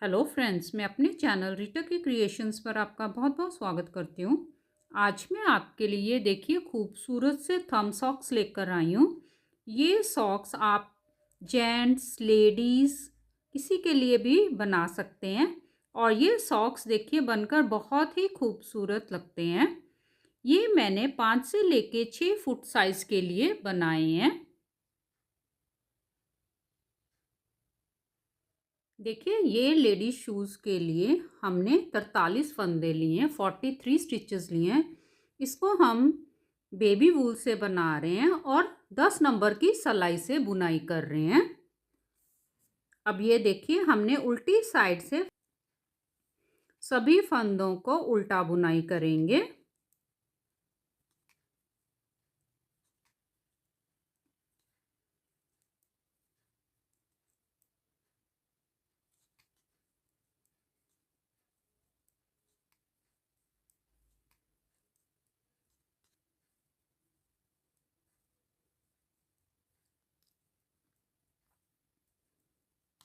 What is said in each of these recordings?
Hello friends, मैं अपने channel Rita की क्रिएशंस पर आपका बहुत बहुत स्वागत करती हूँ। आज मैं आपके लिए देखिए खूबसूरत से थंब सॉक्स लेकर आई हूँ। ये सॉक्स आप जेंट्स, लेडीज़ किसी के लिए भी बना सकते हैं और ये सॉक्स देखिए बनकर बहुत ही खूबसूरत लगते हैं। ये मैंने 5 से लेके 6 फुट साइज़ के लिए बनाए हैं। देखिए ये लेडीज शूज़ के लिए हमने 43 फंदे लिए हैं, 43 स्टिचेस लिए हैं। इसको हम बेबी वूल से बना रहे हैं और 10 नंबर की सिलाई से बुनाई कर रहे हैं। अब ये देखिए हमने उल्टी साइड से सभी फंदों को उल्टा बुनाई करेंगे।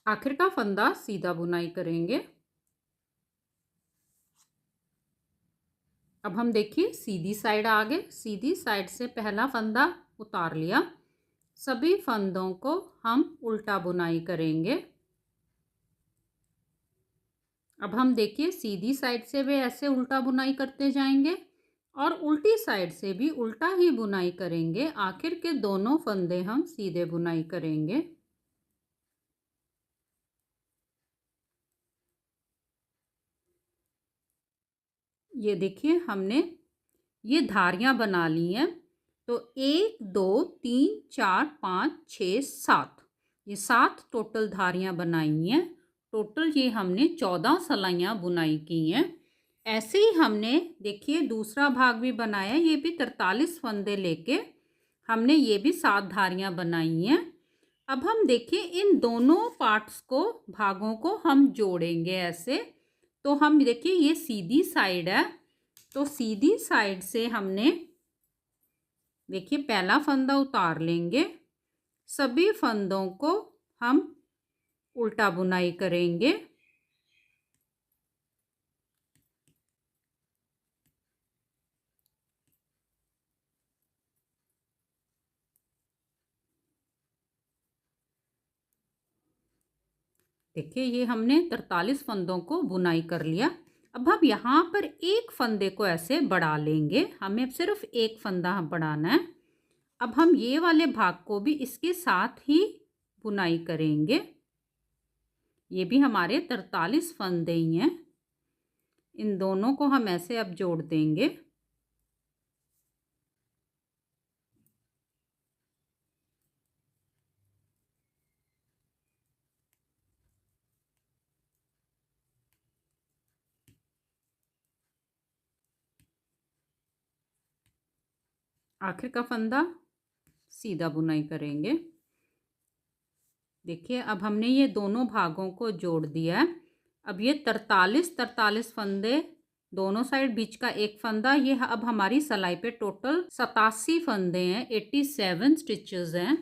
आखिर का फंदा सीधा बुनाई करेंगे। अब हम देखिए सीधी साइड आ गए। सीधी साइड से पहला फंदा उतार लिया। सभी फंदों को हम उल्टा बुनाई करेंगे। अब हम देखिए सीधी साइड से भी ऐसे उल्टा बुनाई करते जाएंगे और उल्टी साइड से भी उल्टा ही बुनाई करेंगे। आखिर के दोनों फंदे हम सीधे बुनाई करेंगे। ये देखिए हमने ये धारियां बना ली हैं। तो 1 2 3 4 5 6 7, ये 7 टोटल धारियां बनाई हैं। टोटल ये हमने 14 सिलाइयाँ बुनाई की हैं। ऐसे ही हमने देखिए दूसरा भाग भी बनाया। ये भी 43 फंदे लेके हमने ये भी 7 धारियां बनाई हैं। अब हम देखिए इन दोनों पार्ट्स को, भागों को हम जोड़ेंगे ऐसे। तो हम देखिए ये सीधी साइड है, तो सीधी साइड से हमने देखिए पहला फंदा उतार लेंगे। सभी फंदों को हम उल्टा बुनाई करेंगे। देखिए ये हमने 43 फंदों को बुनाई कर लिया। अब हम यहाँ पर एक फंदे को ऐसे बढ़ा लेंगे। हमें सिर्फ एक फंदा बढ़ाना है। अब हम ये वाले भाग को भी इसके साथ ही बुनाई करेंगे। ये भी हमारे 43 फंदे ही हैं। इन दोनों को हम ऐसे अब जोड़ देंगे। आखिर का फंदा सीधा बुनाई करेंगे। देखिए अब हमने ये दोनों भागों को जोड़ दिया है। अब ये 43 फंदे दोनों साइड, बीच का एक फंदा, ये अब हमारी सिलाई पे टोटल 87 फंदे हैं, 87 स्टिचेस हैं।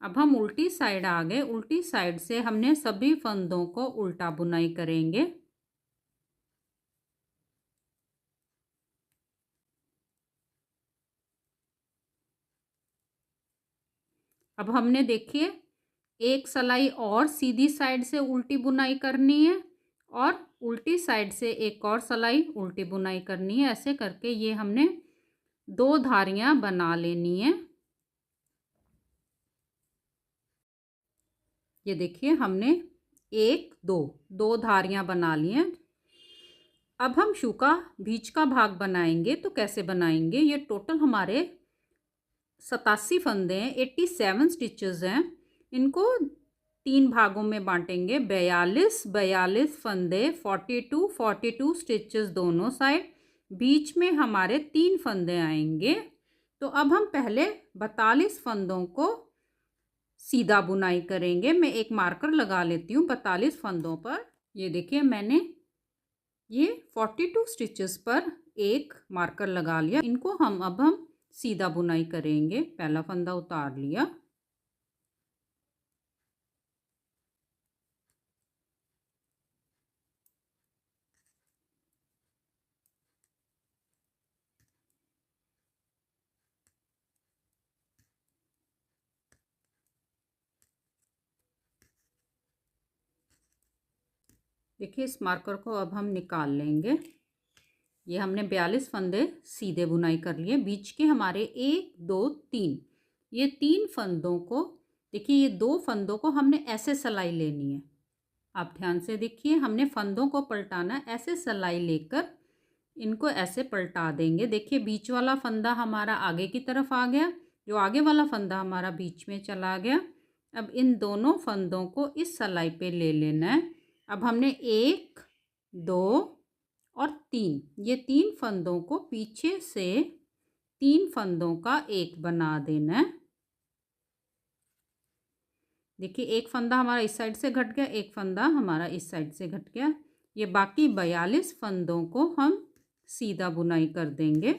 अब हम उल्टी साइड आ गए। उल्टी साइड से हमने सभी फंदों को उल्टा बुनाई करेंगे। अब हमने देखिए एक सिलाई और सीधी साइड से उल्टी बुनाई करनी है और उल्टी साइड से एक और सिलाई उल्टी बुनाई करनी है। ऐसे करके ये हमने 2 धारियां बना लेनी है। ये देखिए हमने 1 2 2 धारियां बना ली हैं। अब हम शू का बीच का भाग बनाएंगे। तो कैसे बनाएंगे? ये टोटल हमारे 87 फंदे हैं, 87 स्टिचेस हैं। इनको 3 भागों में बांटेंगे। 42 फंदे, 42 स्टिचेस दोनों साइड। बीच में हमारे 3 फंदे आएंगे। तो अब हम पहले 42 फंदों को सीधा बुनाई करेंगे। मैं एक मार्कर लगा लेती हूँ 42 फंदों पर। ये देखिए मैंने ये 42 स्टिचेस पर एक मार्कर लगा लिया। इनको हम सीधा बुनाई करेंगे। पहला फंदा उतार लिया। देखिए इस मार्कर को अब हम निकाल लेंगे। ये हमने 42 फंदे सीधे बुनाई कर लिए। बीच के हमारे 1 2 3, ये 3 फंदों को देखिए, ये 2 फंदों को हमने ऐसे सिलाई लेनी है। आप ध्यान से देखिए, हमने फंदों को पलटाना, ऐसे सिलाई लेकर इनको ऐसे पलटा देंगे। देखिए बीच वाला फंदा हमारा आगे की तरफ आ गया, जो आगे वाला फंदा हमारा बीच में चला गया। अब इन दोनों फंदों को इस सिलाई पे ले लेना है। अब हमने 1 2 और 3, ये 3 फंदों को पीछे से 3 फंदों का एक बना देना है। देखिए एक फंदा हमारा इस साइड से घट गया, एक फंदा हमारा इस साइड से घट गया। ये बाकी 42 फंदों को हम सीधा बुनाई कर देंगे।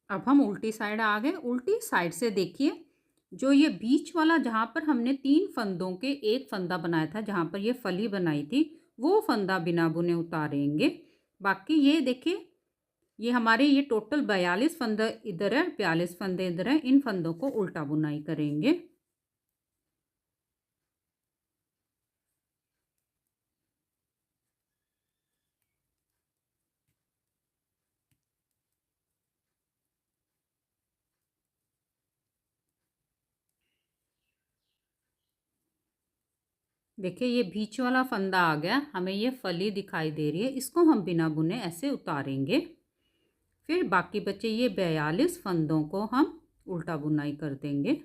अब हम उल्टी साइड आ गए। उल्टी साइड से देखिए, जो ये बीच वाला जहाँ पर हमने 3 फंदों के एक फंदा बनाया था, जहाँ पर ये फली बनाई थी, वो फंदा बिना बुने उतारेंगे। बाकी ये देखिए, ये हमारे ये टोटल 42 फंदे इधर है, 42 फंदे इधर है। इन फंदों को उल्टा बुनाई करेंगे। देखिए ये बीच वाला फंदा आ गया, हमें ये फली दिखाई दे रही है, इसको हम बिना बुने ऐसे उतारेंगे। फिर बाकी बचे ये 42 फंदों को हम उल्टा बुनाई कर देंगे।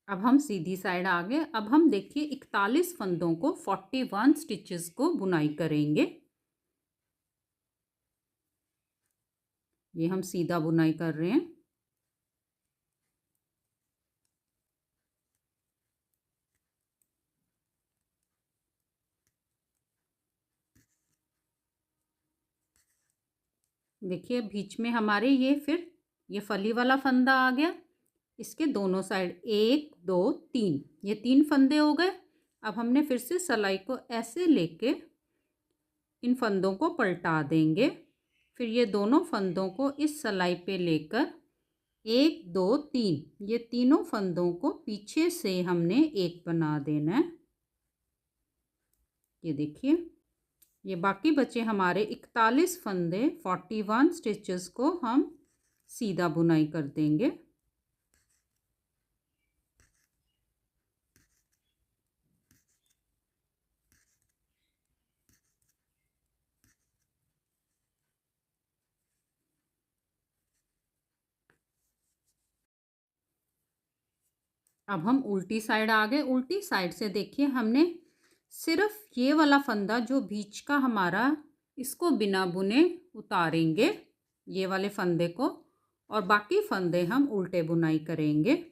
अब हम सीधी साइड आ गए। अब हम देखिए 41 फंदों को 41 स्टिचेस को बुनाई करेंगे। ये हम सीधा बुनाई कर रहे हैं। देखिए बीच में हमारे ये फली वाला फंदा आ गया। इसके दोनों साइड 1 2 3, ये 3 फंदे हो गए। अब हमने फिर से सिलाई को ऐसे लेके इन फंदों को पलटा देंगे। फिर ये दोनों फंदों को इस सिलाई पे लेकर 1 2 3, ये तीनों फंदों को पीछे से हमने एक बना देना है। ये देखिए, ये बाकी बचे हमारे 41 फंदे 41 स्टिचेस को हम सीधा बुनाई कर देंगे। अब हम उल्टी साइड आ गए। उल्टी साइड से देखिए, हमने सिर्फ ये वाला फंदा जो बीच का हमारा, इसको बिना बुने उतारेंगे, ये वाले फंदे को, और बाकी फंदे हम उल्टे बुनाई करेंगे।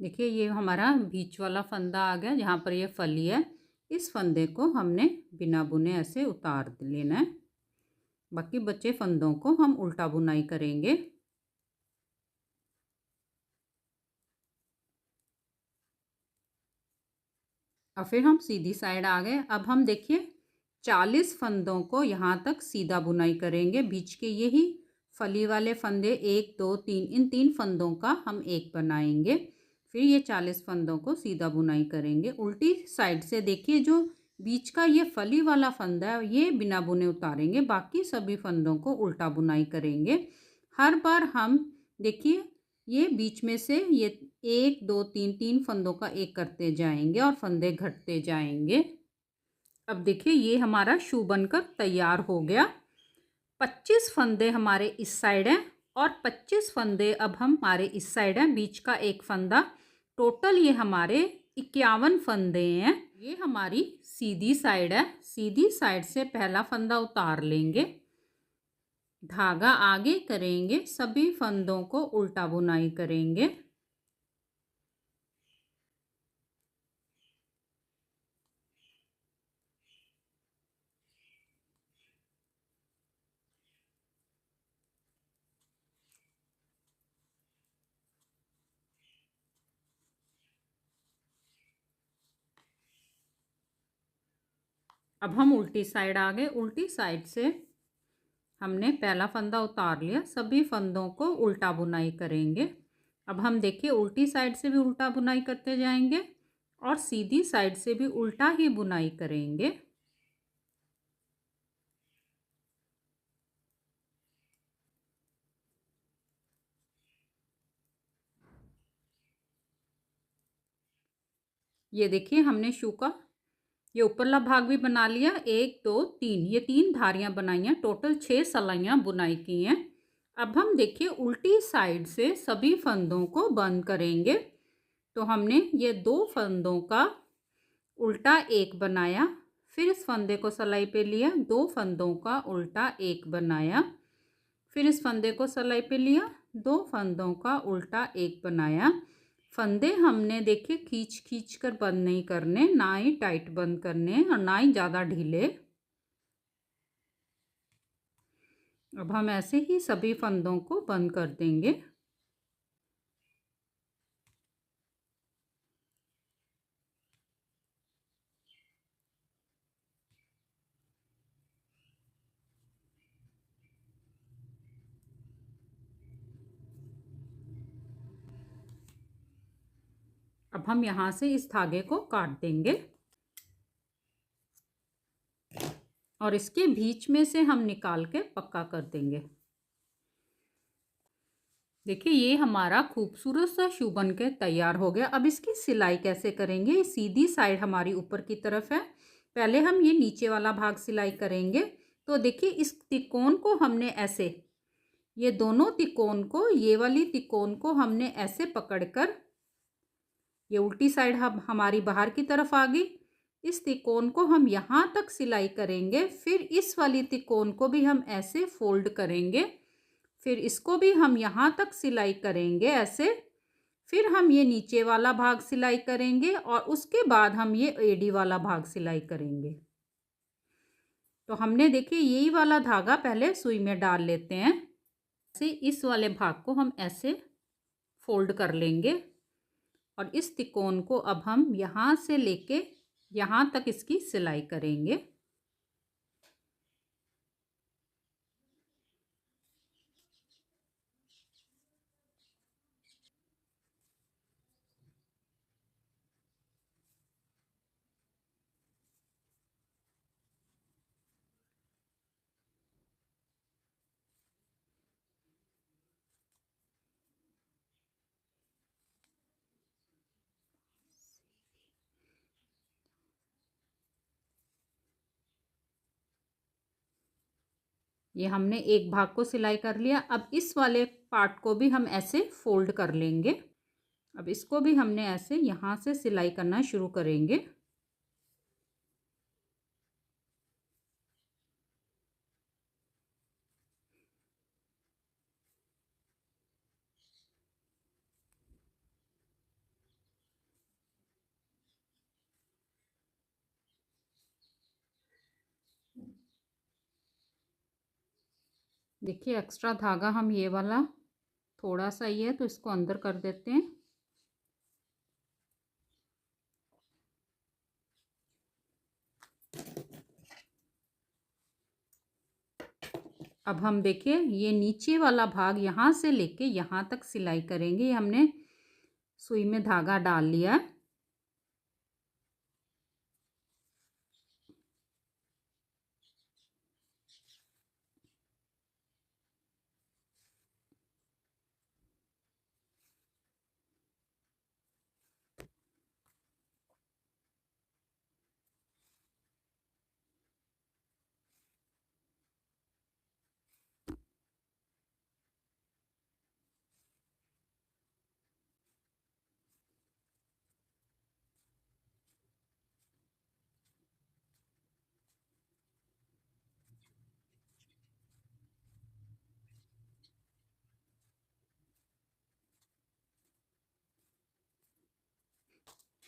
देखिए ये हमारा बीच वाला फंदा आ गया, जहाँ पर ये फली है। इस फंदे को हमने बिना बुने ऐसे उतार लेना है। बाकी बचे फंदों को हम उल्टा बुनाई करेंगे। और फिर हम सीधी साइड आ गए। अब हम देखिए 40 फंदों को यहाँ तक सीधा बुनाई करेंगे। बीच के यही फली वाले फंदे 1 2 3, इन 3 फंदों का हम एक बनाएंगे। फिर ये 40 फंदों को सीधा बुनाई करेंगे। उल्टी साइड से देखिए, जो बीच का ये फली वाला फंदा है, ये बिना बुने उतारेंगे। बाकी सभी फंदों को उल्टा बुनाई करेंगे। हर बार हम देखिए, ये बीच में से ये 1 2 3, 3 फंदों का एक करते जाएंगे और फंदे घटते जाएंगे। अब देखिए ये हमारा शू बनकर तैयार हो गया। 25 फंदे हमारे इस साइड हैं और 25 फंदे अब हमारे इस साइड हैं, बीच का एक फंदा। टोटल ये हमारे 51 फंदे हैं। ये हमारी सीधी साइड है, सीधी साइड से पहला फंदा उतार लेंगे, धागा आगे करेंगे, सभी फंदों को उल्टा बुनाई करेंगे। अब हम उल्टी साइड आ गए, उल्टी साइड से हमने पहला फंदा उतार लिया, सभी फंदों को उल्टा बुनाई करेंगे। अब हम देखिए उल्टी साइड से भी उल्टा बुनाई करते जाएंगे और सीधी साइड से भी उल्टा ही बुनाई करेंगे। ये देखिए हमने शू का ये ऊपरला भाग भी बना लिया, 1 2 3, ये 3 धारियां बनाई हैं, टोटल 6 सलाइयां बुनाई की हैं। अब हम देखिए उल्टी साइड से सभी फंदों को बंद करेंगे। तो हमने ये 2 फंदों का उल्टा एक बनाया, फिर इस फंदे को सिलाई पे लिया, 2 फंदों का उल्टा एक बनाया, फिर इस फंदे को सिलाई पे लिया, 2 फंदों का उल्टा एक बनाया। फंदे हमने देखिए खींच खींच कर बंद नहीं करने, ना ही टाइट बंद करने और ना ही ज़्यादा ढीले। अब हम ऐसे ही सभी फंदों को बंद कर देंगे। अब हम यहाँ से इस धागे को काट देंगे और इसके बीच में से हम निकाल के पक्का कर देंगे। देखिए ये हमारा खूबसूरत सा शू बन के तैयार हो गया। अब इसकी सिलाई कैसे करेंगे? सीधी साइड हमारी ऊपर की तरफ है, पहले हम ये नीचे वाला भाग सिलाई करेंगे। तो देखिए इस तिकोन को हमने ऐसे, ये दोनों तिकोन को, ये वाली तिकोन को हमने ऐसे पकड़कर, ये उल्टी साइड हमारी बाहर की तरफ आ गई। इस तिकोन को हम यहाँ तक सिलाई करेंगे, फिर इस वाली तिकोन को भी हम ऐसे फोल्ड करेंगे, फिर इसको भी हम यहाँ तक सिलाई करेंगे ऐसे, फिर हम ये नीचे वाला भाग सिलाई करेंगे और उसके बाद हम ये एडी वाला भाग सिलाई करेंगे। तो हमने देखिए यही वाला धागा पहले सुई में डाल लेते हैं, ऐसे इस वाले भाग को हम ऐसे फोल्ड कर लेंगे और इस तिकोन को अब हम यहाँ से लेके यहाँ तक इसकी सिलाई करेंगे। ये हमने एक भाग को सिलाई कर लिया। अब इस वाले पार्ट को भी हम ऐसे फोल्ड कर लेंगे। अब इसको भी हमने ऐसे यहाँ से सिलाई करना शुरू करेंगे। देखिए एक्स्ट्रा धागा हम ये वाला थोड़ा सा ही है तो इसको अंदर कर देते हैं। अब हम देखिए ये नीचे वाला भाग यहाँ से लेके यहाँ तक सिलाई करेंगे। हमने सुई में धागा डाल लिया।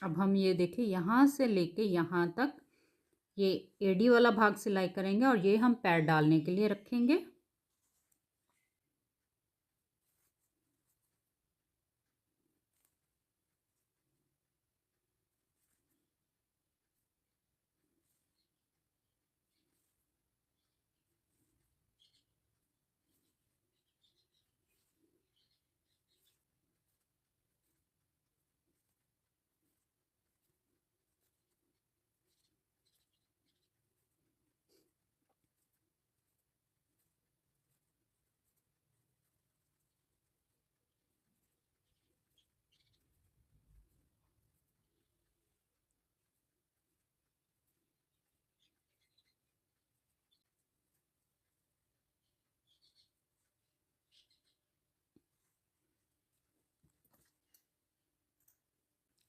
अब हम ये देखिए यहाँ से लेके यहाँ तक ये एडी वाला भाग सिलाई करेंगे और ये हम पैर डालने के लिए रखेंगे।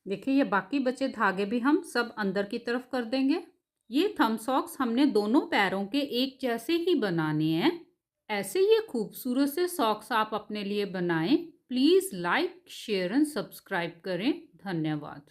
देखिए ये बाकी बचे धागे भी हम सब अंदर की तरफ कर देंगे। ये थंब सॉक्स हमने दोनों पैरों के एक जैसे ही बनाने हैं। ऐसे ये खूबसूरत से सॉक्स आप अपने लिए बनाएं। Please like, share and subscribe करें। धन्यवाद।